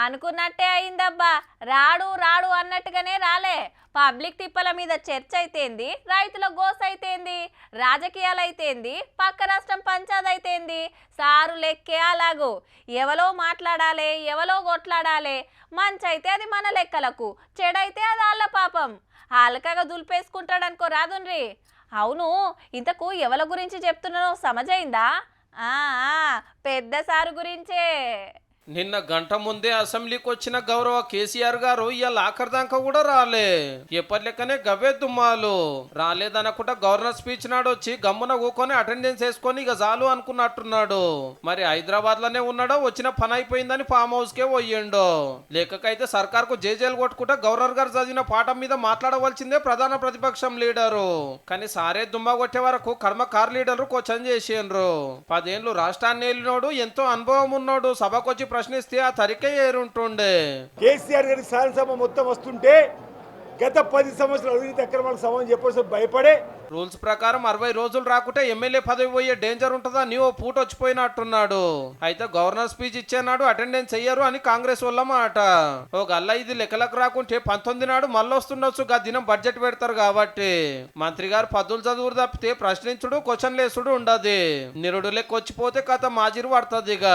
అనుకున్నట్టే అయిందబ్బా. రాడు రాడు అన్నట్టుగానే రాలే. పబ్లిక్ తిప్పల మీద చర్చ అయితేంది, రైతుల గోస అయితేంది, రాజకీయాలు అయితేంది, పక్క రాష్ట్రం పంచాయతీ అయితేంది, సారు లెక్కే అలాగూ. ఎవలో మాట్లాడాలి, ఎవలో కొట్లాడాలి. మంచైతే అది మన లెక్కలకు, చెడైతే అది వాళ్ళ పాపం. అలకగా దులిపేసుకుంటాడనుకో రాదుండ్రి. అవును, ఇంతకు ఎవల గురించి చెప్తున్నానో సమజైందా? పెద్ద సారు గురించే. నిన్న గంట ముందే అసెంబ్లీకి వచ్చిన గౌరవ కేసీఆర్ గారు ఇవాళ ఆఖరి దాకా కూడా రాలే. ఎప్పటి లెక్కనే గవే దుమ్మాలు. రాలేదనకుండా గవర్నర్ స్పీచ్ నాడు వచ్చి గమ్మున ఊకొని అటెండెన్స్ వేసుకొని ఇక చాలు అనుకున్నట్టున్నాడు. మరి హైదరాబాద్ లోనే ఉన్నాడో, వచ్చిన పని అయిపోయిందని ఫామ్ హౌస్ కే పోయిండో. లేకైతే సర్కార్ కు జేజేలు కొట్టుకుంటా గవర్నర్ గారు చదివిన పాఠం మీద మాట్లాడవలసిందే ప్రధాన ప్రతిపక్షం లీడరు. కానీ సారే దుమ్మా కొట్టే వరకు కర్మకార్ లీడరు క్వశ్చన్ చేసిండ్రు. 10 ఏళ్ళు రాష్ట్రాన్ని వెళ్ళినోడు, ఎంతో అనుభవం ఉన్నాడు. సభకొచ్చి ప్రశ్నిస్తే ఆ తరికే ఏరుంటుండే. కేసీఆర్ గారి శాసనసభ మొత్తం వస్తుంటే గత 10 సంవత్సరాలు అవినీతి అక్రమాలకు సమానం చెప్పేసి భయపడే రూల్స్ ప్రకారం 60 రోజులు రాకుంటే ఎమ్మెల్యే పదవి పోయే డేంజర్ ఉంటుందా నీ ఓ పూట వచ్చిపోయినట్టున్నాడు. అయితే గవర్నర్ స్పీచ్ ఇచ్చేనాడు అటెండెన్స్ చెయ్యరు అని కాంగ్రెస్ వల్ల మాట. ఓ గల్ల ఇది లెక్కలకు రాకుంటే 19 నాడు మళ్ళొస్తుండొచ్చు. గా దినం బడ్జెట్ పెడతారు కాబట్టి మంత్రి గారు పద్దులు చదువురు తప్పితే ప్రశ్నించుడు, క్వశ్చన్ లేసుడు ఉండదు. నిరుడు లెక్క వచ్చిపోతే కథ మాజిరు పడుతుంది. ఇక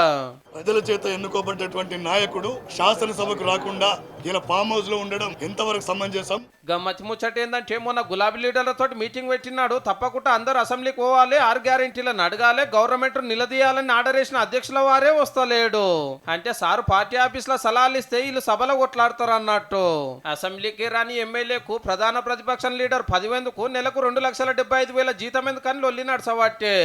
ప్రజల చేత ఎన్నుకోబడ్డటువంటి నాయకుడు శాసనసభకు రాకుండా ఇలా ఫామ్ హౌస్ లో ఉండడం ఎంతవరకు సమంజసం? గమ్మతి ముచ్చట ఏందంటే మొన్న గులాబీ లీడర్లతో మీటింగ్ పెట్టినాడు. తప్పకుండా అందరు అసెంబ్లీకి పోవాలి, 6 గ్యారెంటీలను అడగాలి, గవర్నమెంట్ నిలదీయాలని ఆర్డర్ వేసిన అధ్యక్షుల వారే వస్తలేడు. అంటే సారు పార్టీ ఆఫీస్ లో సలహాలు ఇస్తే వీళ్ళు సభలో కొట్లాడతారు అన్నట్టు. అసెంబ్లీకి రాని ఎమ్మెల్యేకు ప్రధాన ప్రతిపక్షం లీడర్ 10 ఎందుకు, నెలకు 2,75,000 జీతం ఎందుకని లొల్లి నడసబట్టే.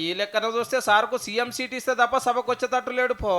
ఈ లెక్కన చూస్తే సార్కు సీఎం సీట్ ఇస్తే తప్ప సభకు వచ్చేటట్టు లేడు పో.